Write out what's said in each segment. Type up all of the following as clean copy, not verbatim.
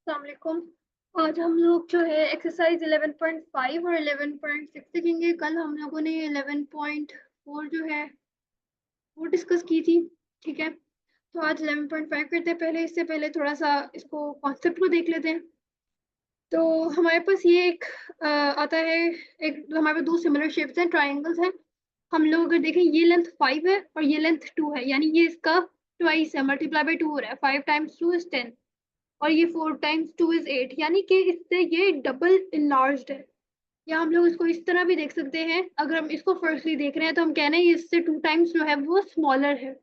अस्सलाम वालेकुम। आज हम लोग जो है एक्सरसाइज 11.5 और 11.6 सीखेंगे। कल हम लोगों ने 11.4 जो है वो डिस्कस की थी। ठीक है, तो आज 11.5 करते हैं। पहले इससे पहले थोड़ा सा इसको कॉन्सेप्ट को देख लेते हैं। तो हमारे पास ये एक आता है, एक हमारे पास दो सिमिलर शेप्स हैं, ट्राइंगल्स हैं। हम लोग अगर देखें, ये लेंथ 5 है और ये लेंथ 2 है, यानी ये इसका ट्वाइस है, मल्टीप्लाई बाई 2 हो रहा है। 5 टाइम्स 2 इज 10 और ये 4 टाइम्स 2 इज 8, यानी कि इससे ये डबल इनलार्ज्ड है। या हम लोग इसको इस तरह भी देख सकते हैं। अगर हम इसको फर्स्टली देख रहे हैं तो हम कह रहे हैं इससे 2 टाइम्स जो है वो स्मॉलर है।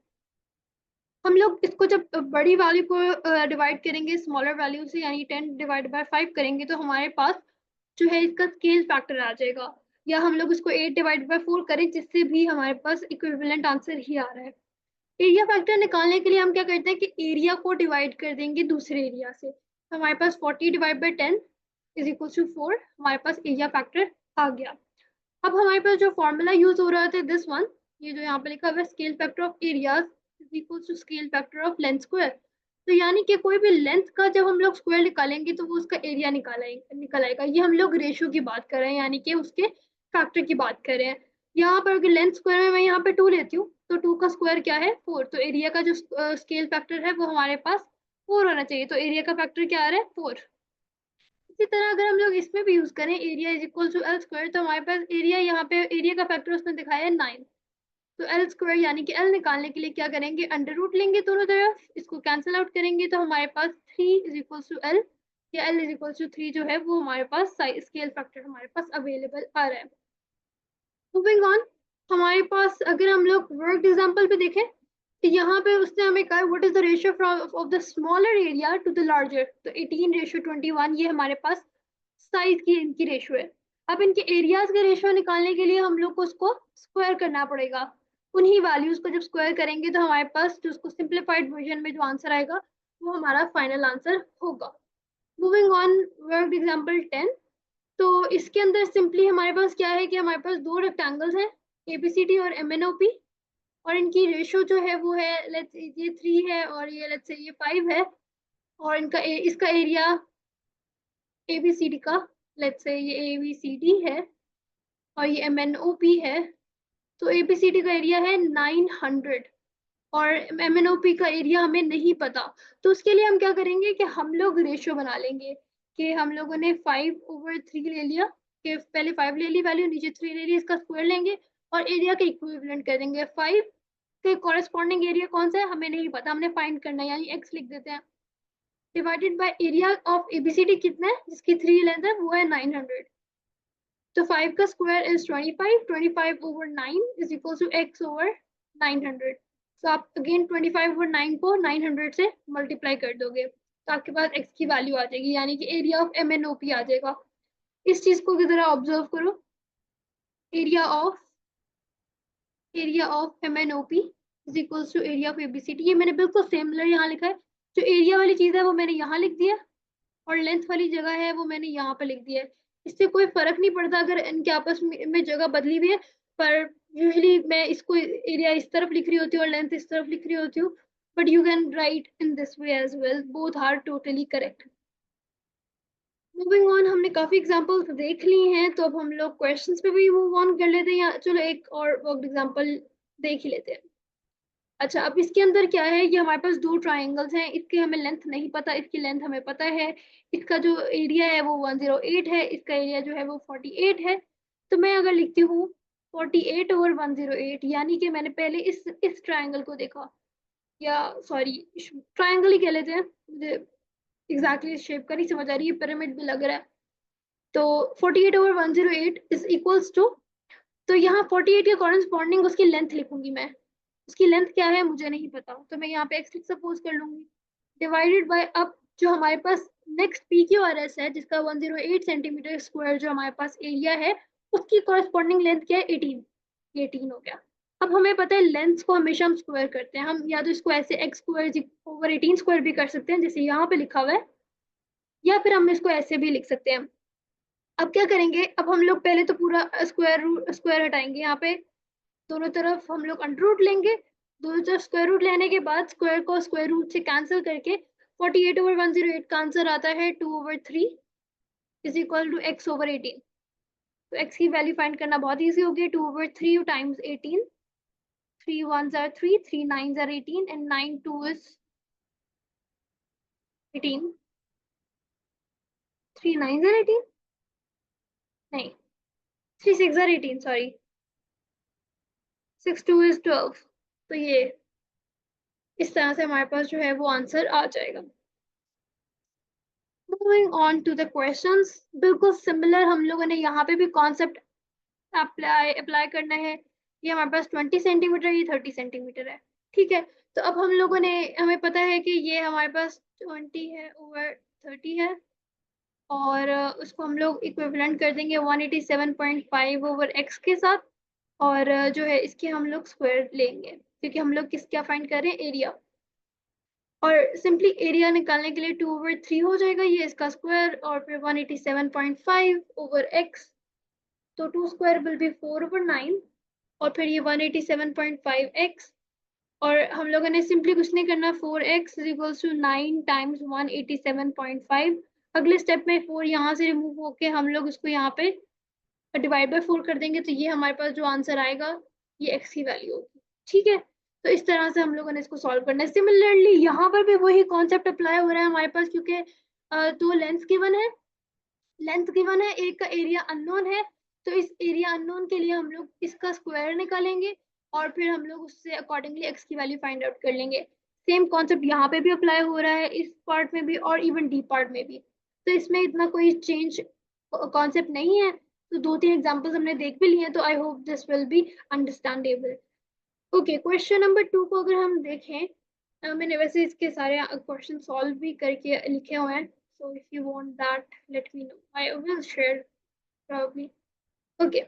हम लोग इसको जब बड़ी वैल्यू को डिवाइड करेंगे स्मॉलर वैल्यू से, यानी 10 डिवाइड बाय 5 करेंगे, तो हमारे पास जो है इसका स्केल फैक्टर आ जाएगा। या हम लोग इसको 8 डिवाइड बाय 4 करें, जिससे भी हमारे पास इक्विवेलेंट आंसर ही आ रहा है। एरिया फैक्टर निकालने के लिए हम क्या करते हैं कि एरिया को डिवाइड कर देंगे दूसरे एरिया से। तो हमारे पास 40 divide by 10 is equal to 4, हमारे पास एरिया फैक्टर आ गया। अब हमारे पास जो फॉर्मूला यूज हो रहा था दिस वन, ये जो यहाँ पे लिखा हुआ है scale factor of areas is equal to scale factor of length square. तो यानी कि कोई भी लेंथ का जब हम लोग स्क्वायर निकालेंगे तो वो उसका एरिया निकल आएगा। ये हम लोग रेशियो की बात कर रहे हैं, यानी कि उसके फैक्टर की बात कर रहे हैं। यहाँ पर अगर लेंथ स्क्वायर में मैं यहाँ पे 2 लेती हूँ तो 2 का स्क्वायर क्या है 4, तो एरिया का जो स्केल फैक्टर है वो हमारे पास 4 होना चाहिए। तो एरिया का फैक्टर क्या आ रहा है 4। इसी तरह अगर हम लोग इसमें भी यूज करें area is equal to L square, तो हमारे पास एरिया यहाँ पे एरिया का फैक्टर उसने दिखाया है 9। तो एल स्क्वायर यानी कि एल निकालने के लिए क्या करेंगे, अंडर रूट लेंगे दोनों तरफ, इसको कैंसिल आउट करेंगे तो हमारे पास 3 इज इक्वल टू एल, या एल इज इक्वल टू 3 जो है वो हमारे पास स्केल फैक्टर हमारे पास अवेलेबल आ रहा है। मूविंग ऑन, हमारे पास अगर हम लोग वर्क एग्जांपल पे देखें तो यहाँ पे उसने हमें कहा what is the ratio of the smaller area to the larger, तो 18 रेशियो 21 ये हमारे पास साइज की इनकी रेशियो है। अब इनके एरियाज का रेशियो निकालने के लिए हम लोग को उसको स्क्वायर करना पड़ेगा। उन्हीं वैल्यूज को जब स्क्वायर करेंगे तो हमारे पास जो उसको सिंप्लीफाइड वर्जन में जो आंसर आएगा वो हमारा फाइनल आंसर होगा। Moving on, work example 10। तो इसके अंदर सिंपली हमारे पास क्या है कि हमारे पास दो रेक्टेंगल्स हैं, एबीसीडी और एमएनओपी, और इनकी रेशियो जो है वो है लेट्स ये 3 है और ये लेट्स से ये 5 है। और इसका एरिया एबीसीडी का, लेट्स से ये एबीसीडी है और ये एमएनओपी है। तो एबीसीडी का एरिया है 900 और एमएनओपी का एरिया हमें नहीं पता। तो उसके लिए हम क्या करेंगे कि हम लोग रेशियो बना लेंगे कि हम लोगों ने 5/3 ले लिया, कि पहले 5 ले ली वैल्यू, नीचे 3 ले ली, इसका स्क्वायर लेंगे और एरिया के इक्विवेलेंट कर देंगे। 5 के कॉरेस्पॉन्डिंग एरिया कौन सा है हमें नहीं पता, हमने फाइंड करना है, यानी x लिख देते हैं, divided by area of ABCD कितना है जिसकी 3 लेंथ है वो है 900। तो 5 का square is 25, 25/9 is equal to x over 900। तो आप अगेन 25/9 को 900 से मल्टीप्लाई कर दोगे तो आपके पास x की वैल्यू आ जाएगी, यानी कि एरिया ऑफ एमएनओपी आ जाएगा। इस चीज को किधर ऑब्जर्व करो, area of MNOP is equal to area of ABCD. ये मैंने बिल्कुल सिमिलर यहाँ लिखा है, जो एरिया वाली चीज है वो मैंने यहाँ लिख दिया और लेंथ वाली जगह है वो मैंने यहाँ पे लिख दिया है। इससे कोई फर्क नहीं पड़ता अगर इनके आपस में जगह बदली हुई है, पर यूजली मैं इसको एरिया इस तरफ लिख रही होती हूँ और लेंथ इस तरफ लिख रही होती हूँ, but you can write in this way as well, both are totally correct. Moving on, हमने काफी एग्जांपल्स देख ली हैं, तो अब हम लोग क्वेश्चंस पे भी मूव ऑन कर लेते हैं, या चलो एक और वर्क एग्जांपल देख ही लेते हैं। अच्छा, अब इसके अंदर क्या है, ये हमारे पास दो ट्राइंगल्स हैं, इसके हमें लेंथ नहीं पता, इसकी लेंथ हमें पता है। इसका जो एरिया है वो 108 है, इसका एरिया जो है वो 48 है। तो मैं अगर लिखती हूँ 48 ओवर 108, यानी कि मैंने पहले इस ट्राइंगल को देखा, या सॉरी ट्राइंगल ही कह लेते हैं, मुझे एग्जैक्टली शेप का नहीं समझ आ रही है, पिरामिड भी लग रहा है। तो 48 ओवर 108 इज इक्वल्स टू, तो यहाँ 48 के कॉरेस्पॉन्डिंग उसकी लेंथ लिखूंगी मैं। उसकी लेंथ क्या है मुझे नहीं पता, तो मैं यहाँ पे x सपोज कर लूंगी, डिवाइडेड बाय अब जो हमारे पास next P Q R S है जिसका 108 सेंटीमीटर स्क्वायर जो हमारे पास एरिया है, उसकी कॉरेस्पॉन्डिंग लेंथ क्या है 18, ये 18 हो गया। अब हमें पता है लेंथ को हमेशा हम स्क्वायर करते हैं, हम या तो इसको ऐसे x स्क्वायर ओवर 18 स्क्वायर भी कर सकते हैं जैसे यहाँ पे लिखा हुआ है, या फिर हम इसको ऐसे भी लिख सकते हैं। अब क्या करेंगे, अब हम लोग पहले तो पूरा स्क्वायर हटाएंगे, यहाँ पे दोनों तरफ हम लोग अंडर रूट लेंगे, दोनों तरफ स्क्वायर रूट लेने के बाद स्क्वायर को स्क्वायर रूट से कैंसिल करके 48/108 का आंसर आता है 2/3 is equal to x over 18। तो x की वैल्यू फाइंड करना बहुत ईजी हो गया। 2/3 times 18, 3 1s are 3, 3 9s are 18 and 9 2 is 18। 3 9s are 18, नहीं 3 6 are 18, सॉरी 6 2 is 12। तो ये इस तरह से हमारे पास जो है वो आंसर आ जाएगा। Moving on to the questions, बिल्कुल सिमिलर हम लोगों ने यहाँ पे भी कॉन्सेप्ट अप्लाई करना है। ये हमारे पास 20 सेंटीमीटर, ये 30 सेंटीमीटर है, ठीक है। तो अब हम लोगों ने, हमें पता है कि ये हमारे पास 20 है ओवर 30 है, और उसको हम लोग इक्विवेलेंट कर देंगे 187.5 ओवर x के साथ, और जो है इसके हम लोग स्क्वायर लेंगे, क्योंकि हम लोग किस क्या फाइंड कर रहे हैं, एरिया। और सिंपली एरिया निकालने के लिए 2/3 हो जाएगा, ये इसका स्क्वायर, और फिर 187.5 ओवर x, तो 2 स्क्वायर विल बी 4/9, और फिर ये 187.5x, और हम लोगों ने सिंपली कुछ नहीं करना, 4x इक्वल्स टू 9 टाइम्स 187.5। अगले स्टेप में 4 यहाँ से रिमूव होके हम लोग इसको यहाँ पे डिवाइड बाय 4 कर देंगे, तो ये हमारे पास जो आंसर आएगा ये x की वैल्यू होगी, ठीक है। तो इस तरह से हम लोगों ने इसको सॉल्व करना है। सिमिलरली यहाँ पर भी वही कॉन्सेप्ट अप्लाई हो रहा है हमारे पास, क्योंकि दो लेंथ गिवन है, एक का एरिया अननोन है, तो इस एरिया अननोन के लिए हम लोग इसका स्क्वायर निकालेंगे, और फिर हम लोग उससे अकॉर्डिंगली x की वैल्यू फाइंड आउट कर लेंगे। सेम कॉन्सेप्ट यहाँ पे भी अप्लाई हो रहा है, इस पार्ट में भी और इवन डी पार्ट में भी, तो इसमें इतना कोई चेंज कॉन्सेप्ट नहीं है। तो 2-3 एग्जांपल्स हमने देख भी लिए हैं, तो I hope this will be understandable. Okay, question number 2 को अगर हम देखें, मैंने वैसे इसके सारे क्वेश्चन सॉल्व भी करके लिखे हुए हैं, so if you want that let me know, I will share probably। okay,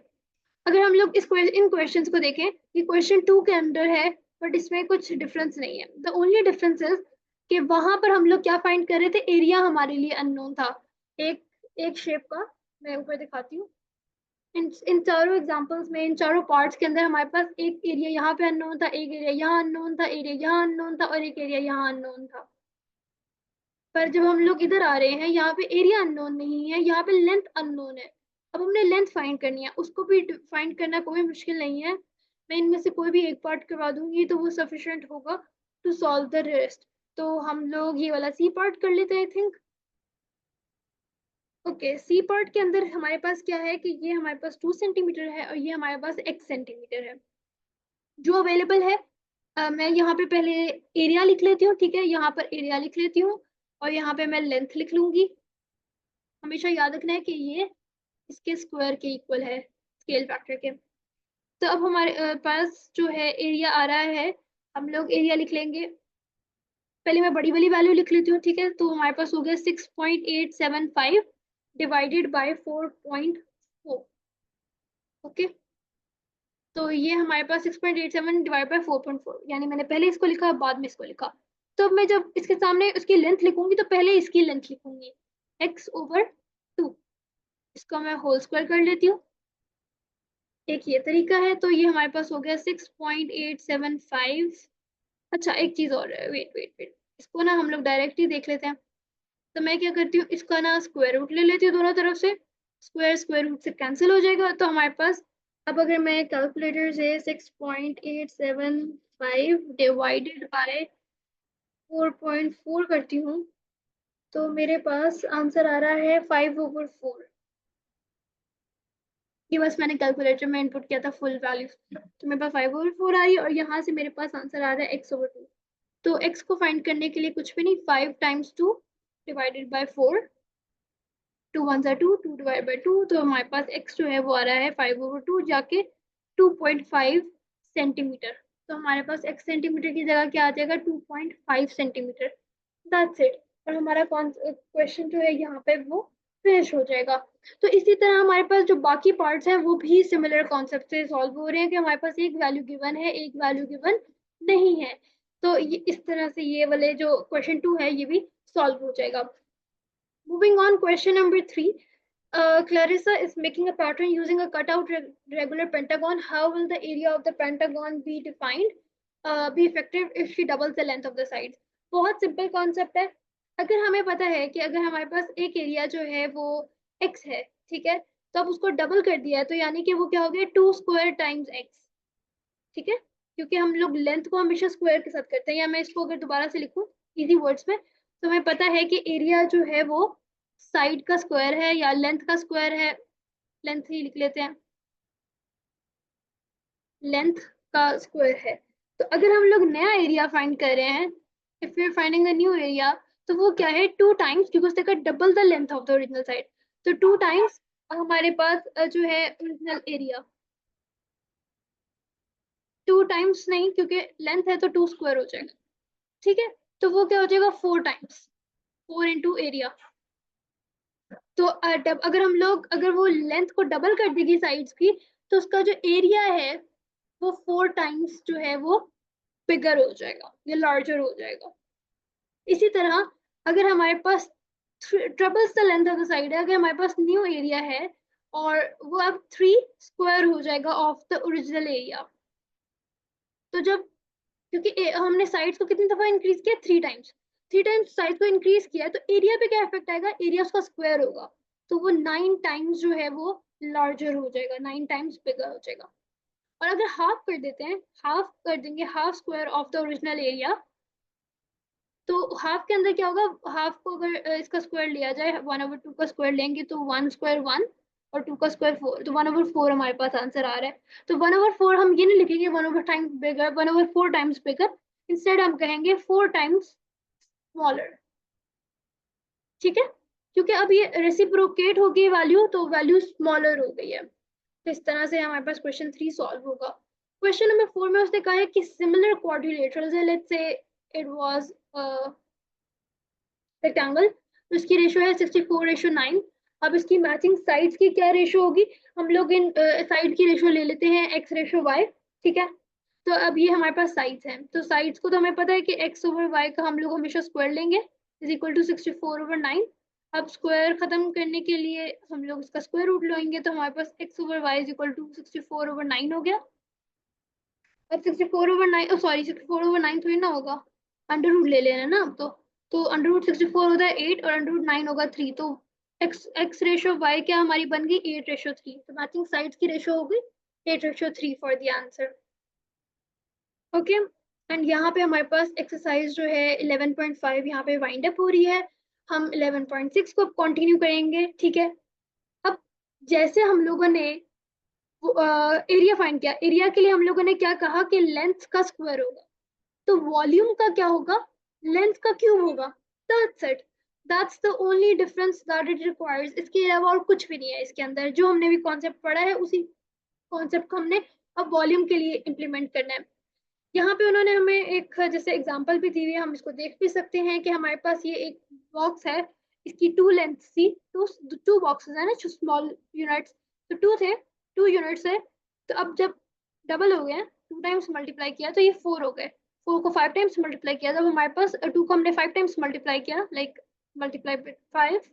अगर हम लोग इन क्वेश्चंस को देखें, ये क्वेश्चन 2 के अंदर है, बट इसमें कुछ डिफरेंस नहीं है। द ओनली डिफरेंस इज कि वहां पर हम लोग क्या फाइंड कर रहे थे, एरिया हमारे लिए अननोन था, एक एक शेप का। मैं ऊपर दिखाती हूँ, इन चारों एग्जांपल्स में, इन चारों पार्ट्स के अंदर हमारे पास एक एरिया यहाँ पे अननोन था, एक एरिया यहाँ अननोन था, एरिया यहाँ अननोन था, और एक एरिया यहाँ अननोन था। पर जब हम लोग इधर आ रहे हैं, यहाँ पे एरिया अननोन नहीं है, यहाँ पे लेंथ अननोन है। अब हमने लेंथ फाइंड करनी है, उसको भी फाइंड करना कोई मुश्किल नहीं है। मैं इनमें से कोई भी एक पार्ट करवा दूंगी तो वो सफिशिएंट होगा टू सॉल्व द रेस्ट। तो हम लोग ये वाला सी पार्ट कर लेते हैं, I think. Okay, C part के अंदर हमारे पास क्या है कि ये हमारे पास 2 सेंटीमीटर है, और ये हमारे पास x सेंटीमीटर है जो अवेलेबल है। मैं यहाँ पे पहले एरिया लिख लेती हूँ, ठीक है, यहाँ पर एरिया लिख लेती हूँ, और यहाँ पे मैं लेंथ लिख लूंगी। हमेशा याद रखना है कि ये इसके स्क्वायर के इक्वल है, स्केल फैक्टर के। तो अब हमारे पास जो है एरिया आ रहा है, हम लोग एरिया लिख लेंगे। पहले मैं बड़ी वाली वैल्यू लिख लेती हूँ, ठीक है। तो हमारे पास हो गया 6.875 डिवाइडेड बाय 4.4। ओके, तो ये हमारे पास 6.87 डिवाइड बाय 4.4, यानी मैंने पहले इसको लिखा, बाद में इसको लिखा। तो मैं जब इसके सामने उसकी लेंथ लिखूंगी, तो पहले इसकी लेंथ लिखूंगी, x ओवर 2। इसका मैं होल स्क्वायर कर लेती हूँ, एक ये तरीका है। तो ये हमारे पास हो गया 6.875। अच्छा, एक चीज और है, वेट वेट वेट, इसको ना हम लोग डायरेक्ट ही देख लेते हैं। तो मैं क्या करती हूँ, इसका ना स्क्वायर रूट ले लेती हूँ दोनों तरफ से, स्क्वायर स्क्वायर रूट से कैंसिल हो जाएगा। तो हमारे पास, अब अगर मैं कैलकुलेटर से 6.875 डिवाइडेड बाय 4.4 करती हूँ, तो मेरे पास आंसर आ रहा है 5/4। ये बस मैंने कैलकुलेटर में इनपुट किया था फुल वैल्यू, तो मेरे पास 5/4 आ रही है, और यहाँ से मेरे पास आंसर आ रहा है x/2। तो x को फाइंड करने के लिए कुछ भी नहीं, 5 times 2 divided by 4, 2 1 2, 2 divide by 2, तो हमारे पास x जो है वो आ रहा है 5/2 जाके 2.5 सेंटीमीटर। तो हमारे पास x सेंटीमीटर की जगह क्या आ जाएगा, 2.5 सेंटीमीटर। दैट्स इट, और हमारा क्वेश्चन जो है यहाँ पे वो फिनिश हो जाएगा। तो इसी तरह हमारे पास जो बाकी पार्ट्स हैं वो भी सिमिलर कॉन्सेप्ट से सॉल्व हो रहे हैं, कि हमारे पास एक वैल्यू गिवन है, एक वैल्यू गिवन नहीं है। तो ये इस तरह से ये वाले जो क्वेश्चन 2 है ये भी सॉल्व हो जाएगा। Moving on, question number 3. Clarissa is making a pattern using a cutout regular pentagon. How will the area of the pentagon be defined, be effective if she doubles the length of the sides? बहुत simple concept है, अगर हमें पता है कि अगर हमारे पास एक एरिया जो है वो x है, ठीक है, तो अब उसको डबल कर दिया है, तो यानी कि वो क्या हो गया, 2 स्क्वायर टाइम्स x, ठीक है, क्योंकि हम लोग लेंथ को हमेशा स्क्वायर के साथ करते हैं। या मैं इसको अगर दोबारा से लिखूं इजी वर्ड्स में, तो हमें पता है कि एरिया जो है वो साइड का स्क्वायर है या लेंथ का स्क्वायर है। लेंथ ही लिख लेते हैं, लेंथ का स्क्वायर है। तो अगर हम लोग नया एरिया फाइंड कर रहे हैं, if we are finding a new area, तो वो क्या है, 2 टाइम्स, क्योंकि उसने कहा double the length of the original side, तो 2 टाइम्स हमारे पास जो है ओरिजिनल एरिया, 2 टाइम्स नहीं, क्योंकि लेंथ है तो 2 स्क्वायर हो जाएगा, ठीक है, तो वो क्या हो जाएगा, 4 टाइम्स, 4 इंटू एरिया। तो अगर हम लोग अगर वो लेंथ को डबल कर देगी साइड्स की, तो उसका जो एरिया है वो 4 टाइम्स जो है वो बिगर हो जाएगा या लार्जर हो जाएगा। इसी तरह अगर हमारे पास triples the length of the side है, अगर हमारे पास न्यू एरिया है और वो अब 3 स्क्वायर हो जाएगा ऑफ द ओरिजिनल एरिया। तो जब, क्योंकि हमने साइड्स को कितनी दफा इंक्रीज किया, 3 टाइम्स, 3 टाइम्स साइड को इंक्रीज किया, तो एरिया पे क्या इफेक्ट आएगा, एरिया उसका स्क्वायर होगा, तो वो 9 टाइम्स जो है वो लार्जर हो जाएगा, 9 टाइम्स बिगर हो जाएगा। और अगर हाफ कर देते हैं, हाफ कर देंगे, half square of the original area, तो हाफ के अंदर क्या होगा, हाफ को अगर इसका स्क्वायर लिया जाए, 1/2 का स्क्वायर लेंगे तो 1 स्क्वायर 1 और 2 का स्क्वायर 4, तो 1/4 हमारे पास आंसर आ रहा है। तो 1/4 हम ये नहीं लिखेंगे 1/टाइम्स बिगर, 1/4 टाइम्स बिगर, इंस्टेड हम कहेंगे 4 टाइम्स स्मॉलर, ठीक है, क्योंकि अब ये रेसिप्रोकेट होगी वैल्यू, तो वैल्यू स्मॉलर हो गई है। तो इस तरह से हमारे पास क्वेश्चन 3 सॉल्व होगा। क्वेश्चन नंबर 4 में उसने कहा है कि सिमिलर क्वाड्रिलेटरल्स है, let's say it was rectangle, तो इसकी रेशियो है 64:9। अब इसकी मैचिंग साइड्स की क्या रेशियो होगी, हम लोग इन साइड की रेशियो ले लेते हैं x/y, ठीक है, तो अब ये हमारे पास साइड्स हैं, तो साइड्स को तो हमें पता है कि x/y का हम लोग हमेशा स्क्वायर लेंगे, इज इक्वल टू 64/9। अब स्क्वायर खत्म करने के लिए हम लोग इसका स्क्वायर रूट लेंगे, तो हमारे पास x/y इज इक्वल टू 64/9 हो गया। अब 64/9, सॉरी 64/9 थोड़ी ना होगा, अंडर रूट ले लेना ना अब तो अंडर रूट 64 होता है 8 और अंडर रूट 9 होगा 3, तो x/y क्या हमारी बन गई 8/3, तो मैचिंग साइड्स की रेशियो हो गई 8/3 for the answer. Okay, and यहाँ पे हमारे पास एक्सरसाइज जो है 11.5 यहाँ पे वाइंड अप हो रही है। हम 11.6 को कंटिन्यू करेंगे, ठीक है। अब जैसे हम लोगों ने एरिया फाइंड किया, एरिया के लिए हम लोगों ने क्या कहा कि लेंथ का स्क्वायर होगा, तो वॉल्यूम का क्या होगा, लेंथ का क्यूब होगा। That's it, that's the only difference that it requires. इसके अलावा और कुछ भी नहीं है इसके अंदर, जो हमने भी कॉन्सेप्ट पढ़ा है उसी कॉन्सेप्ट को हमने अब वॉल्यूम के लिए इम्प्लीमेंट करना है। यहाँ पे उन्होंने हमें एक जैसे एग्जांपल भी दी हुई है, हम इसको देख भी सकते हैं कि हमारे पास ये एक बॉक्स है, इसकी 2 लेंथ थी, टू बॉक्सेस है ना, स्मॉल यूनिट्स, तो 2 थे, 2 यूनिट्स है, तो अब जब डबल हो गए, 2 टाइम्स मल्टीप्लाई किया तो ये 4 हो गए, 4 को 5 टाइम्स मल्टीप्लाई किया, जब हमारे पास 2 को हमने 5 टाइम्स मल्टीप्लाई किया, लाइक मल्टीप्लाई विद 5,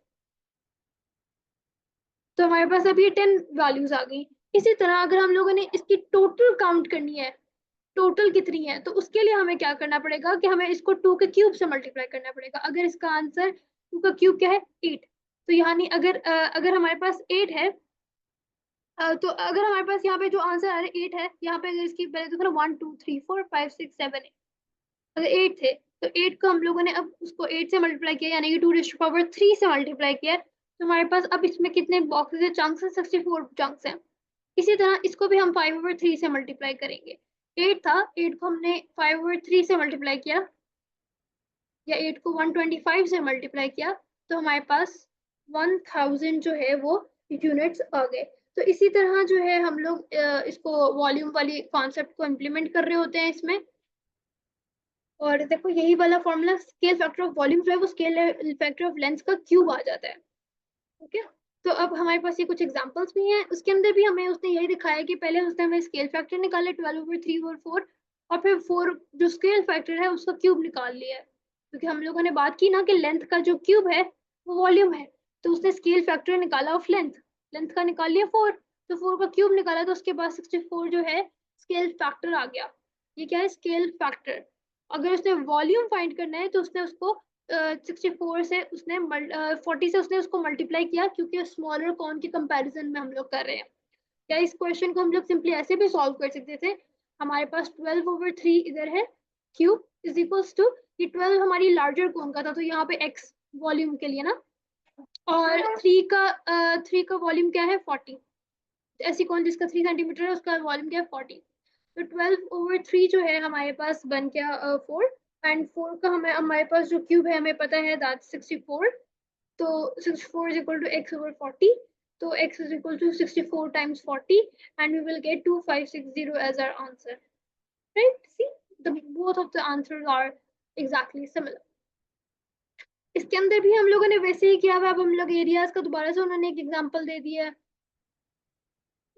तो हमारे पास अभी 10 वैल्यूज आ गई। इसी तरह अगर हम लोगों ने इसकी टोटल काउंट करनी है, टोटल कितनी है, तो उसके लिए हमें क्या करना पड़ेगा कि हमें इसको 2 के क्यूब से मल्टीप्लाई करना पड़ेगा। अगर इसका आंसर 2 का क्यूब क्या है 8, तो यानी अगर हमारे पास 8 है, तो अगर हमारे पास यहाँ पे जो आंसर आ रहा है 8 है, यहाँ पे अगर इसकी पहले देखो ना 1 2 3 4 5 6 7 8, अगर 8 थे तो 8 को हम लोगों ने अब उसको 8 से मल्टीप्लाई किया, यानी कि 2⁻³ से मल्टीप्लाई किया, तो हमारे पास अब इसमें कितने बॉक्सेस है, चंक्स है, 64 चंक्स हैं। इसी तरह इसको भी हम 5/3 से मल्टीप्लाई करेंगे। 8 था, 8 को हमने 5/3 से मल्टीप्लाई किया, या 8 को 125 से मल्टीप्लाई किया, तो हमारे पास 1000 जो है वो यूनिट्स आ गए। तो इसी तरह जो है हम लोग इसको वॉल्यूम वाली कॉन्सेप्ट को इम्प्लीमेंट कर रहे होते हैं इसमें। और देखो यही वाला formula, scale factor of volume जो है वो स्केल फैक्टर ऑफ लेंथ का क्यूब आ जाता है। ओके, तो अब हमारे पास ये कुछ एग्जांपल्स भी हैं, उसके अंदर भी हमें उसने यही दिखाया कि पहले उसने हमें स्केल फैक्टर निकाले 12/3 और 4, और फिर 4 जो स्केल फैक्टर है उसका क्यूब निकाल लिया है, क्योंकि हम लोगों ने बात की ना कि लेंथ का जो क्यूब है वो वॉल्यूम है, तो उसने स्केल फैक्टर निकाला ऑफ लेंथ, लेंथ का निकाल लिया 4, तो 4 का क्यूब निकाला, तो उसके बाद 64 जो है स्केल फैक्टर आ गया। ये क्या है, स्केल फैक्टर। अगर उसने वॉल्यूम फाइंड करना है तो उसने उसको 64 से उसने 40 से उसने उसको मल्टीप्लाई किया, क्योंकि स्मॉलर कौन के कंपैरिजन में हम लोग कर रहे हैं। या इस क्वेश्चन को हम लोग सिंपली ऐसे भी सॉल्व कर सकते थे, हमारे पास 12/3 इधर है, क्यूब इज इक्वल्स टू, ये 12 हमारी लार्जर कौन का था, तो यहाँ पे x वॉल्यूम के लिए ना, और 3 का वॉल्यूम क्या है 40, ऐसी कौन जिसका 3 सेंटीमीटर है उसका वॉल्यूम क्या है 40, तो 12/3 जो है हमारे पास बन गया 4, एंड 4 का हमारे पास जो क्यूब है हमें पता है दैट 64, तो 64 is equal to x/40, so x is equal to 64 times 40, and we will get 2560 as our answer, right? See, both of the answers are exactly similar. इसके अंदर भी हम लोगों ने वैसे ही किया हुआ, अब हम लोग एरियाज का दोबारा से उन्होंने एक एग्जांपल दे दिया है।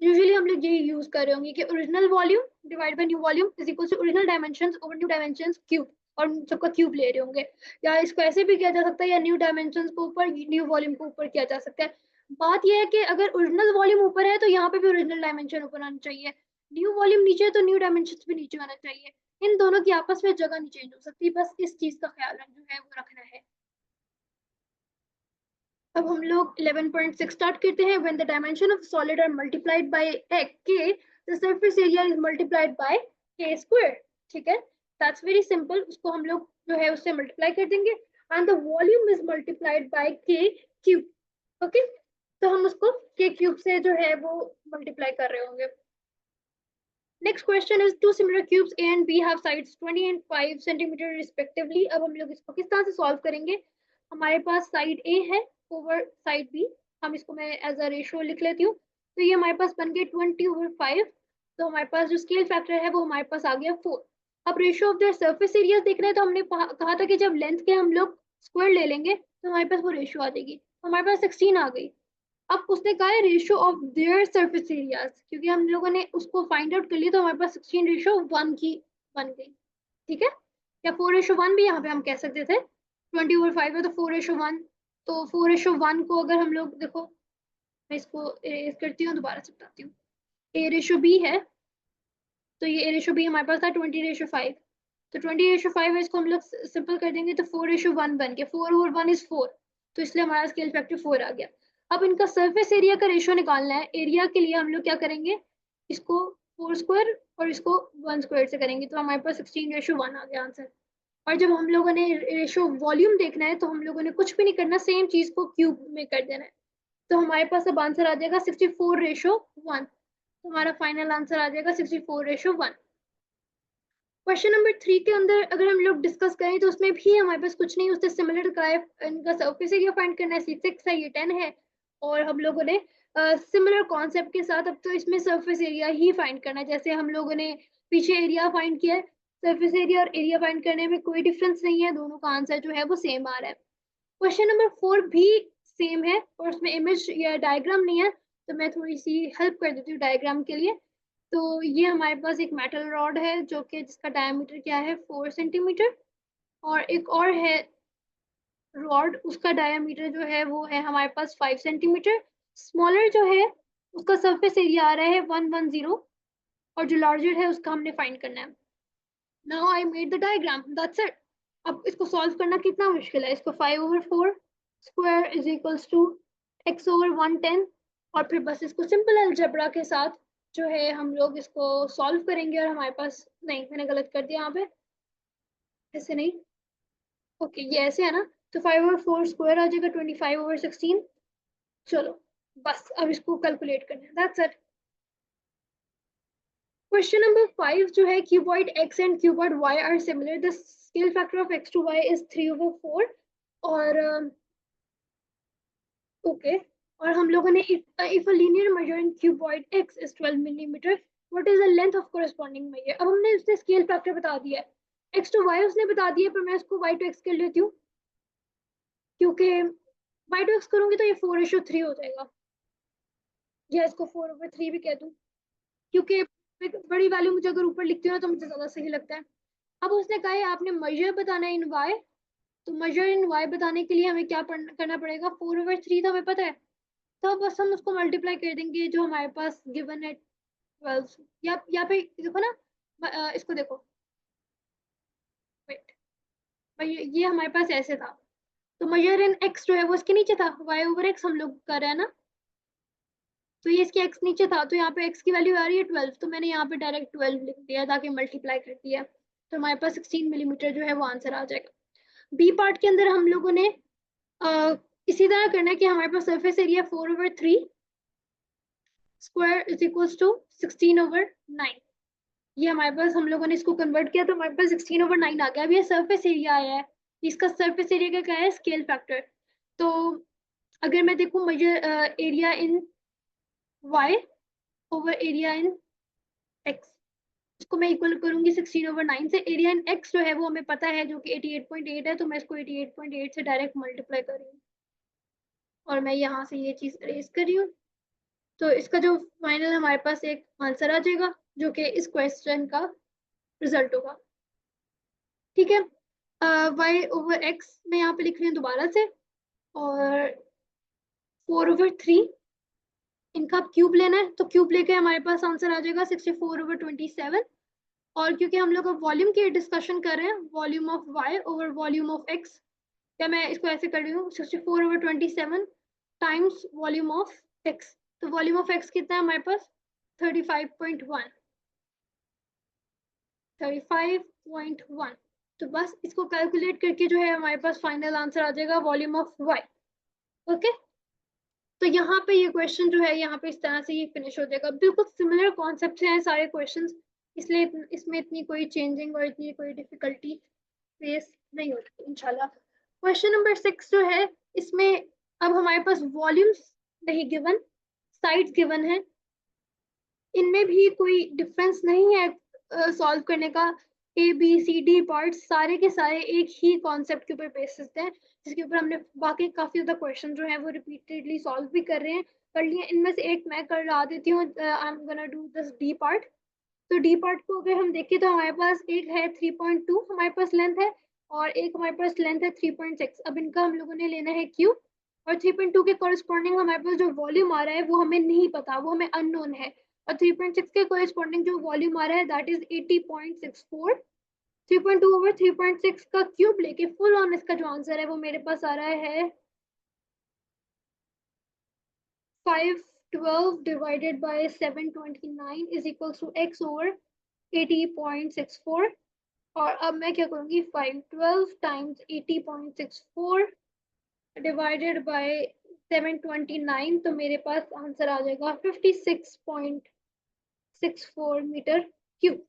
यूजुअली हम लोग यही यूज कर रहे होंगे कि original volume divide by new volume is equal to original dimensions over new dimensions cube, और सबका क्यूब ले रहे होंगे, या इसको ऐसे भी किया जा सकता है, या न्यू डायमेंशंस को ऊपर न्यू वॉल्यूम को ऊपर किया जा सकता है। बात यह है कि अगर ओरिजिनल वॉल्यूम ऊपर है तो यहाँ पे भी ओरिजिनल डायमेंशन ऊपर आना चाहिए, न्यू वॉल्यूम नीचे है तो न्यू डायमेंशन भी नीचे आना चाहिए, इन दोनों की आपस में जगह नहीं चेंज हो सकती, बस इस चीज का ख्याल जो है वो रखना है। अब हम लोग 11.6 स्टार्ट करते हैं। When the dimension of solid are multiplied by k, the surface area is multiplied by k square. ठीक है, that's very simple. उसको हम लोग जो है उससे मल्टीप्लाई कर देंगे, and the volume is multiplied by k cube. Okay, तो हम उसको k cube से जो है वो मल्टीप्लाई कर रहे होंगे। Next question is two similar cubes A and B have sides 20 and 5 centimeter respectively. अब हम लोग इसको किस तरह से सॉल्व करेंगे? हमारे पास साइड A है ओवर साइड B, हम इसको मैं एज अ रेशियो लिख लेती हूँ, तो ये हमारे पास बन गए 20/5, तो हमारे पास जो स्केल फैक्टर है वो हमारे पास आ गया 4। अब ratio of the surface areas देखना है, तो हमने कहा था कि जब लेंथ के हम लोग स्क्वायर ले लेंगे तो हमारे पास वो रेशियो आ जाएगी, तो हमारे पास 16 आ गई। अब उसने कहा है ratio of their surface areas, क्योंकि हम लोगों ने उसको फाइंड आउट कर लिया, तो हमारे पास 16:1 की बन गई, ठीक है, या 4:1 भी यहाँ पे हम कह सकते थे, 20/5 है तो 4:1, तो 4:1 को अगर हम लोग देखो, मैं इसको इरेज करती हूँ, दोबारा से बताती हूँ, A/B है, तो ये A/B हमारे पास था 20:5, तो 20:5 है, इसको हम लोग सिंपल कर देंगे तो 4:1 बन गया, 4 और 1 is 4, तो इसलिए हमारा स्केल फैक्टर 4 आ गया। अब इनका सरफेस एरिया का रेशियो निकालना है, एरिया के लिए हम लोग क्या करेंगे, इसको 4 स्क्वायर और इसको 1 स्क्वायर से करेंगे, तो हमारे पास 16:1 आ गया आंसर। और जब हम लोगों ने रेशियो वॉल्यूम देखना है, तो हम लोगों ने कुछ भी नहीं करना, सेम चीज को क्यूब में कर देना है, तो हमारे पास अब आंसर आ जाएगा 64:1, तो हमारा फाइनल आंसर आ जाएगा 64:1। क्वेश्चन नंबर 3 के अंदर अगर हम लोग डिस्कस करें तो उसमें भी हमारे पास कुछ नहीं, उससे सिमिलर का है, इनका सरफेस एरिया फाइंड करना है, 6 है, ये 10 है, और हम लोगों ने सिमिलर कॉन्सेप्ट के साथ अब तो इसमें सरफेस एरिया ही फाइंड करना है, जैसे हम लोगों ने पीछे एरिया फाइंड किया है, सरफेस एरिया और एरिया फाइंड करने में कोई डिफरेंस नहीं है, दोनों का आंसर जो है वो सेम आ रहा है। क्वेश्चन नंबर 4 भी सेम है, और उसमें इमेज या डायग्राम नहीं है, तो मैं थोड़ी सी हेल्प कर देती हूँ डायग्राम के लिए। तो ये हमारे पास एक मेटल रॉड है जो कि जिसका डायमीटर क्या है 4 सेंटीमीटर, और एक और है रॉड, उसका डायमीटर जो है वो है हमारे पास 5 सेंटीमीटर, स्मॉलर जो है उसका सरफेस एरिया आ रहा है 110, और जो लार्जर है उसका हमने फाइंड करना है। Now I made the diagram, that's it. अब इसको सॉल्व करना कितना मुश्किल है, इसको 5/4 square is equals to x/110, और फिर बस इसको सिंपल अलजेब्रा के साथ जो है हम लोग इसको सॉल्व करेंगे, और हमारे पास, नहीं मैंने गलत कर दिया यहाँ पे, ऐसे नहीं, ओके ये ऐसे है ना, तो 5/4 स्क्वायर आ जाएगा 25/16, चलो बस अब इसको कैलकुलेट करना है, दैट्स इट। क्वेश्चन नंबर 5 जो है, cuboid x and cuboid y are similar, the scale factor of x to y is 3/4, और ओके, और हम लोगों ने if a linear measure in cuboid x is 12 millimeter, what is the length of corresponding measure? अब हमने उसने scale factor बता दिया है, x to y उसने बता दिया, पर मैं इसको y to x कर लेती हूँ, क्योंकि y to x करूंगी तो ये 4:3 हो जाएगा, या इसको 4/3 भी कह दूं, क्योंकि बड़ी वैल्यू मुझे अगर ऊपर लिखती हूँ ना तो मुझे ज्यादा सही लगता है। अब उसने कहा है आपने मेजर बताना है इन y, तो मेजर इन y बताने के लिए हमें क्या करना पड़ेगा, 4/3 तो हमें पता है, तो बस हम उसको मल्टीप्लाई कर देंगे जो हमारे पास गिवन है 12, या फिर देखो ना, इसको देखो, वेट, ये हमारे पास ऐसे था, तो मेजर इन x जो है वो इसके नीचे था, y ओवर x हम लोग कर रहे हैं ना, तो ये इसके x नीचे था, तो यहाँ पे x की वैल्यू आ रही है 12, तो मैंने यहाँ पे डायरेक्ट 12 लिख दिया ताकि मल्टीप्लाई कर दिया, तो हमारे पास 16 मिलीमीटर जो है वो आंसर आ जाएगा। बी पार्ट के अंदर हम लोगों ने इसी तरह करना है कि हमारे पास surface area 4/3 square is equals to 16/9। ये हमारे पास हम लोगों ने इसको कन्वर्ट किया तो हमारे पास 16/9 आ गया। अब ये सरफेस एरिया आया है, इसका सरफेस एरिया का क्या है, स्केल फैक्टर। तो अगर मैं देखूं major area in y over area in x, इसको मैं इक्वल करूंगी 16/9 से। एरिया इन x जो है वो हमें पता है जो कि 88.8 है, तो मैं इसको 88.8 से डायरेक्ट मल्टीप्लाई कर रही हूँ और मैं यहाँ से ये चीज अरेज कर रही हूँ। तो इसका जो फाइनल हमारे पास एक आंसर आ जाएगा जो कि इस क्वेश्चन का रिजल्ट होगा। ठीक है, y ओवर x मैं यहाँ पे लिख रही हूँ दोबारा से, और 4/3 इनका क्यूब लेना है, तो क्यूब लेके हमारे पास आंसर आ जाएगा 64/27। और क्योंकि हम लोग अब वॉल्यूम की डिस्कशन कर रहे हैं, volume of y over volume of x, क्या मैं इसको ऐसे कर रही हूँ 64/27 टाइम्स वॉल्यूम ऑफ x। तो वॉल्यूम ऑफ x कितना है हमारे पास 35.1, 35.1। तो बस इसको कैलकुलेट करके जो है हमारे पास फाइनल आंसर आ जाएगा वॉल्यूम ऑफ y। ओके, तो यहाँ पे ये क्वेश्चन जो है यहाँ पे इस तरह से ये फिनिश हो जाएगा। बिल्कुल सिमिलर कॉन्सेप्ट हैं सारे क्वेश्चंस, इसलिए इसमें इतनी कोई चेंजिंग और इतनी कोई डिफिकल्टी फेस नहीं होती इंशाल्लाह। क्वेश्चन नंबर 6 जो है, इसमें अब हमारे पास वॉल्यूम्स नहीं गिवन, साइड्स गिवन है, इनमें भी कोई डिफरेंस नहीं है सॉल्व करने का। A B C D part सारे के सारे एक ही कॉन्सेप्ट के ऊपर बेसिस हैं, जिसके ऊपर हमने बाकी काफी ज्यादा क्वेश्चन जो है वो रिपीटेडली सॉल्व भी कर रहे हैं, कर लिए। इनमें से एक मैं कर देती हूँ, I am gonna do this D part. तो डी पार्ट को अगर हम देखें तो हमारे पास एक है 3.2 हमारे पास लेंथ है, और एक हमारे पास लेंथ है 3.6। अब इनका हम लोगों ने लेना है क्यू, और 3.2 के कॉरेस्पॉन्डिंग हमारे पास जो वॉल्यूम आ रहा है वो हमें नहीं पता, वो हमें अननोन है। और 3.6 के कॉरेस्पॉन्डिंग जो वॉल्यूम आ रहा है दैट इज 80.64। 3.2 ओवर 3.6 का क्यूब लेके फुल ऑन इसका जो आंसर है वो मेरे पास आ रहा है 512 divided by 729 is equals to x over 80.64। और अब मैं क्या करूंगी 512 टाइम्स 80.64 डिवाइडेड बाय 729, तो मेरे पास आंसर आ जाएगा 56.64 मीटर क्यूब।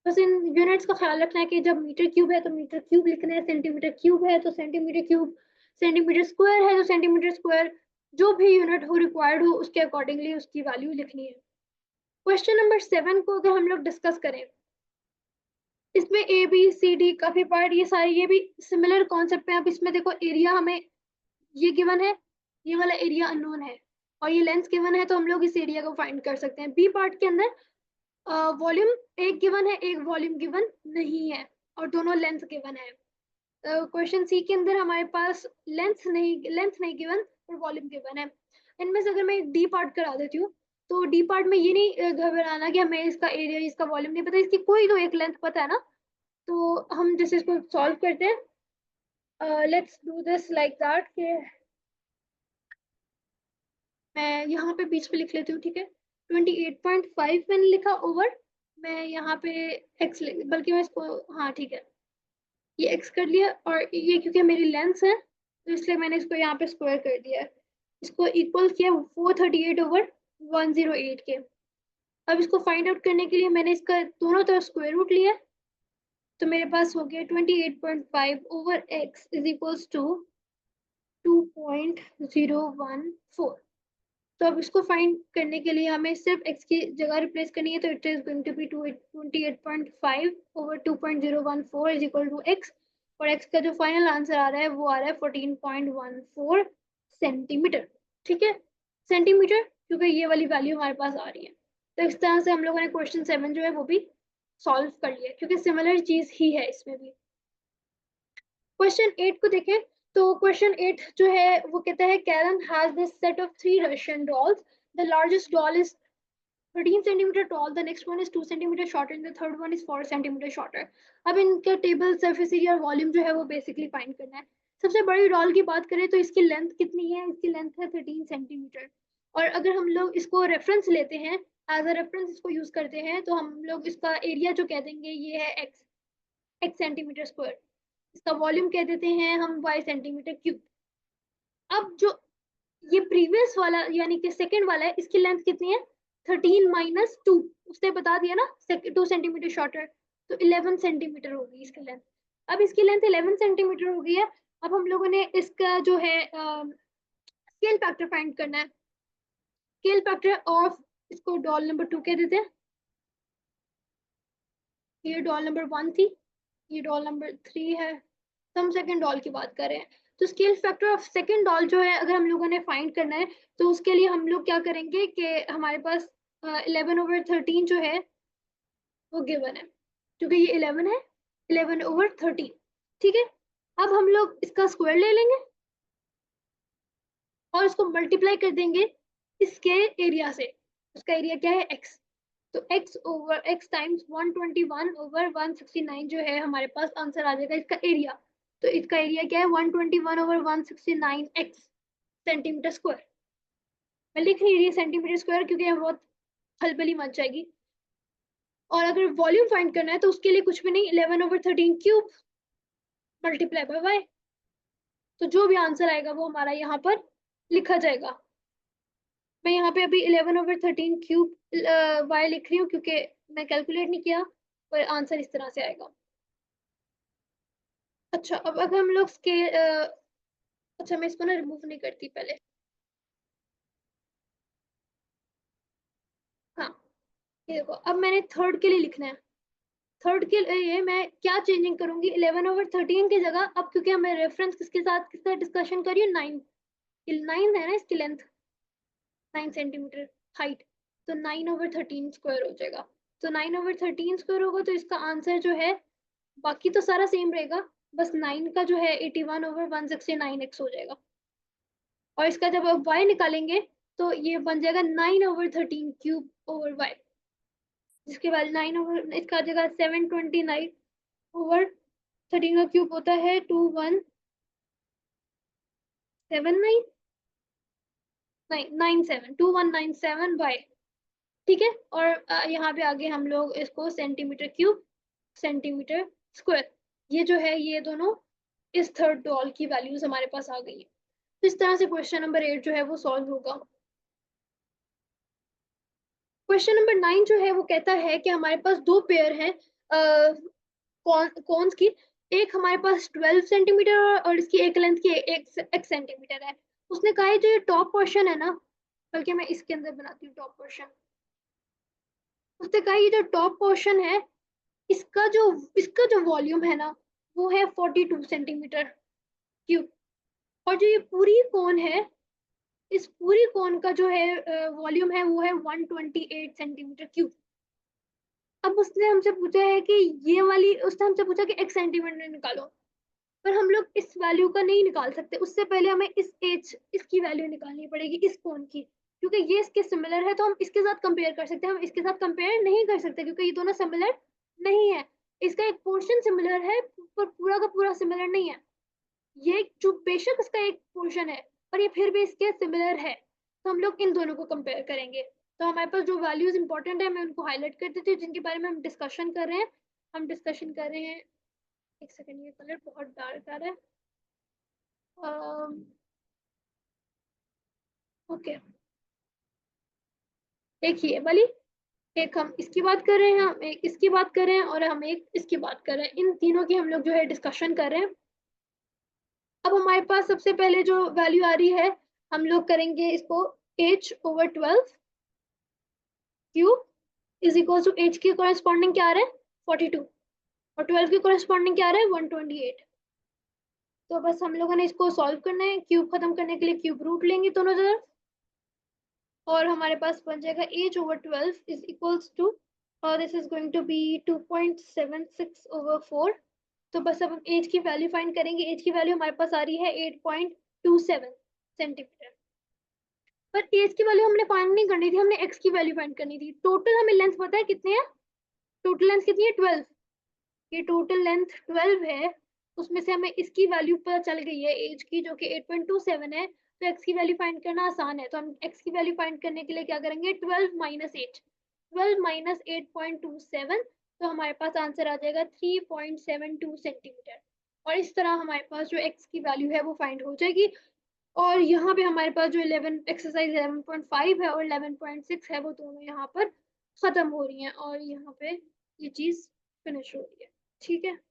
बस इन यूनिट्स का ख्याल रखना है कि जब मीटर क्यूब है तो मीटर क्यूब लिखना है, सेंटीमीटर क्यूब है तो सेंटीमीटर क्यूब, सेंटीमीटर स्क्वायर है तो सेंटीमीटर स्क्वायर, जो भी यूनिट हो रिक्वायर्ड हो उसके अकॉर्डिंगली उसकी वैल्यू लिखनी है। क्वेश्चन नंबर 7 को अगर हम लोग डिस्कस करें, इसमें ए बी सी डी काफी पार्ट ये सारे ये भी सिमिलर कॉन्सेप्ट है। अब इसमें देखो एरिया हमें ये गिवन है, ये वाला एरिया अननोन है, और ये लेंथ गिवन है, तो हम लोग इस एरिया को फाइंड कर सकते हैं। बी पार्ट के अंदर वॉल्यूम एक गिवन है, एक वॉल्यूम गिवन नहीं है, और दोनों लेंथ गिवन है। क्वेश्चन सी के अंदर हमारे पास लेंथ नहीं गिवन और वॉल्यूम गिवन है। इनमें से अगर मैं डी पार्ट करा देती हूँ, तो डी पार्ट में ये नहीं घबराना कि हमें इसका एरिया इसका वॉल्यूम नहीं पता, इसकी कोई तो एक लेंथ पता है ना। तो हम जैसे इसको सॉल्व करते हैं, let's do this like that कि मैं यहाँ पे बीच पे लिख लेती हूँ, ठीक है। 28.5 मैंने लिखा ओवर, मैं यहाँ पे एक्स बल्कि मैं इसको, हाँ ठीक है, ये एक्स कर लिया, और ये क्योंकि मेरी लेंथ है तो इसलिए मैंने इसको यहाँ पे स्क्वायर कर दिया है, इसको इक्वल किया 438 ओवर 108 के। अब इसको फाइंड आउट करने के लिए मैंने इसका दोनों तरफ स्क्वायर रूट लिया, तो मेरे पास हो गया 28.5 over x is equals to 2.014। तो अब इसको फाइंड करने के लिए हमें सिर्फ x की जगह रिप्लेस करनी है, तो it is going to be 28.5 over 2.014 is equal to x, और x का जो फाइनल आंसर आ रहा है वो आ रहा है 14.14 सेंटीमीटर। ठीक है, सेंटीमीटर, क्योंकि ये वाली वैल्यू हमारे पास आ रही है। तो इस तरह से हम लोगों ने क्वेश्चन 7 जो है वो भी सॉल्व कर लिया, क्योंकि सिमिलर चीज ही है इसमें भी। क्वेश्चन 8 को देखें, तो क्वेश्चन 8 जो है वो कहता है Karen has this set of 3 Russian dolls, the largest doll is 13 centimeter tall, the next one is 2 centimeter shorter, and the third one is 4 centimeter shorter. अब इनका टेबल सरफेस एरिया और वॉल्यूम जो है वो बेसिकली फाइंड करना है। सबसे बड़ी डॉल की बात करें तो इसकी लेंथ कितनी है, इसकी लेंथ है 13 सेंटीमीटर। और अगर हम लोग इसको रेफरेंस लेते हैं, एज अ रेफरेंस इसको यूज करते हैं, तो हम लोग इसका एरिया जो कह देंगे ये है एक्स सेंटीमीटर स्क्वायर। इसका वॉल्यूम कह देते हैं हम वाई सेंटीमीटर क्यूब। अब जो ये प्रीवियस वाला यानी कि सेकंड वाला है, इसकी लेंथ कितनी है 13 माइनस 2, उसने बता दिया ना 2 सेंटीमीटर शॉर्टर, तो 11 सेंटीमीटर होगी इसकी लेंथ। अब इसकी लेंथ 11 सेंटीमीटर हो गई है। अब हम लोगों ने इसका जो है स्केल फैक्टर फाइंड करना है। स्केल फैक्टर ऑफ, इसको डॉल नंबर 2 कह देते हैं, ये डॉल नंबर 1 थी, ये डॉल नंबर 3 है, तो हम सेकेंड डॉल की बात कर रहे हैं। तो scale factor of second doll जो है अगर हम लोगों ने फाइंड करना है, तो उसके लिए हम लोग क्या करेंगे कि हमारे पास 11/13 जो है वो गिवन है, क्योंकि ये 11 है, 11/13, ठीक है। अब हम लोग इसका स्क्वायर ले लेंगे और इसको मल्टीप्लाई कर देंगे इसके एरिया से। उसका एरिया क्या है x, तो x टाइम्स 121/169 जो है हमारे पास आंसर आ जाएगा इसका एरिया। तो इसका एरिया क्या है 121/169 x सेंटीमीटर स्क्वायर। मैं लिख नहीं रही सेंटीमीटर स्क्वायर क्योंकि यहाँ बहुत खलबली मच जाएगी। और अगर वॉल्यूम फाइंड करना है तो उसके लिए कुछ भी नहीं, 11/13 क्यूब मल्टीप्लाई बाय वाई, तो जो भी आंसर आएगा वो हमारा यहाँ पर लिखा जाएगा। मैं यहाँ पे अभी 11/13 क्यूब वाई लिख रही हूँ क्योंकि मैं कैलकुलेट नहीं किया, पर आंसर इस तरह से आएगा। अच्छा, अब अगर हम लोग स्केल, अच्छा मैं इसको ना रिमूव नहीं करती पहले, हाँ ये देखो अब मैंने थर्ड के लिए लिखना है। थर्ड के लिए मैं क्या चेंजिंग करूंगी, 11/13 की जगह, अब क्योंकि हमें रेफरेंस किसके साथ डिस्कशन करिए, 9, 9 है ना इसकी लेंथ, 9 सेंटीमीटर हाइट, तो 9/13 स्क्वायर हो जाएगा। तो 9/13 स्क्वायर होगा तो इसका आंसर जो है, बाकी तो सारा सेम रहेगा, बस 9 का जो है 81/169 हो जाएगा। और इसका जब आप y निकालेंगे तो ये बन जाएगा 9/13 क्यूब ओवर y, जिसके बाद 9 इसका जगह 729/13 का क्यूब होता है 2197 ठीक है। और यहाँ पे आगे हम लोग इसको सेंटीमीटर क्यूब, सेंटीमीटर स्क्वायर, ये जो है ये दोनों इस थर्ड डॉल की वैल्यूज हमारे पास आ गई है। तो इस तरह से क्वेश्चन नंबर 8 जो है वो सॉल्व होगा। क्वेश्चन नंबर 9 जो है वो कहता है कि हमारे पास दो पेयर हैं कॉन्स की, एक हमारे पास 12 सेंटीमीटर और इसकी एक लेंथ की एक सेंटीमीटर है। उसने कहा है जो ये टॉप पोर्शन है ना, बल्कि मैं इसके अंदर बनाती हूँ टॉप पोर्शन। उसने कहा ये जो टॉप पोर्शन है इसका जो वॉल्यूम है ना वो है 42 सेंटीमीटर क्यूब, और जो ये पूरी कोन है, इस पूरी कोन का जो है वॉल्यूम है वो है 128 सेंटीमीटर क्यूब। अब उसने हमसे पूछा है कि ये वाली, उसने हमसे पूछा कि एक सेंटीमीटर निकालो, पर हम लोग इस वैल्यू का नहीं निकाल सकते, उससे पहले हमें इसकी वैल्यू निकालनी पड़ेगी इस कोण की, क्योंकि ये इसके सिमिलर है तो हम इसके साथ कंपेयर कर सकते हैं, हम इसके साथ कंपेयर नहीं कर सकते क्योंकि ये दोनों सिमिलर नहीं है। इसका एक पोर्शन सिमिलर है पर पूरा का पूरा सिमिलर नहीं है। ये जो बेशक इसका एक पोर्शन है पर ये फिर भी इसके सिमिलर है, तो हम लोग इन दोनों को कंपेयर करेंगे। तो हमारे पास जो वैल्यूज इंपॉर्टेंट है मैं उनको हाईलाइट कर देती हूँ जिनके बारे में हम डिस्कशन कर रहे हैं। हम डिस्कशन कर रहे हैं, एक सेकंड ये कलर बहुत डार्क आ रहा है, ओके एक ही है वाली, एक हम इसकी बात कर रहे हैं, हम एक इसकी बात कर रहे हैं और हम एक इसकी बात कर रहे हैं, इन तीनों की हम लोग जो है डिस्कशन कर रहे हैं। अब हमारे पास सबसे पहले जो वैल्यू आ रही है, हम लोग करेंगे इसको h/12 cube is equal to h की कॉरेस्पॉन्डिंग क्या आ रहा है 42, और 12 की कॉरेस्पॉन्डिंग क्या आ रहा है 128। तो बस हम लोगों ने इसको सॉल्व करना है, क्यूब खत्म करने के लिए क्यूब रूट लेंगे दोनों तरफ, और हमारे पास बन जाएगा h/12 इज इक्वल्स टू, और this is going to be 2.76/4। तो बस अब हम एज की वैल्यू फाइंड करेंगे, एज की वैल्यू हमारे पास आ रही है 8.27 सेंटीमीटर। पर एज की वैल्यू हमने फाइंड नहीं करनी थी, हमने एक्स की वैल्यू फाइंड करनी थी। टोटल हमें लेंथ पता है कितने है, टोटल लेंथ कितनी है 12, ये टोटल लेंथ 12 है, उसमें से हमें इसकी वैल्यू पता चल गई है एज की, जो कि 8.27 है। तो x की वैल्यू फाइंड करना आसान है, तो हम x की वैल्यू फाइंड करने के लिए क्या करेंगे, 12 - 8 तो हमारे पास आंसर आ जाएगा 3.72 सेंटीमीटर। और इस तरह हमारे पास जो x की वैल्यू है वो फाइंड हो जाएगी। और यहाँ पे हमारे पास जो 11 एक्सरसाइज 11.5 है और 11.6 है वो दोनों यहाँ पर खत्म हो रही हैं और यहाँ पे ये चीज फिनिश हो रही है। ठीक है।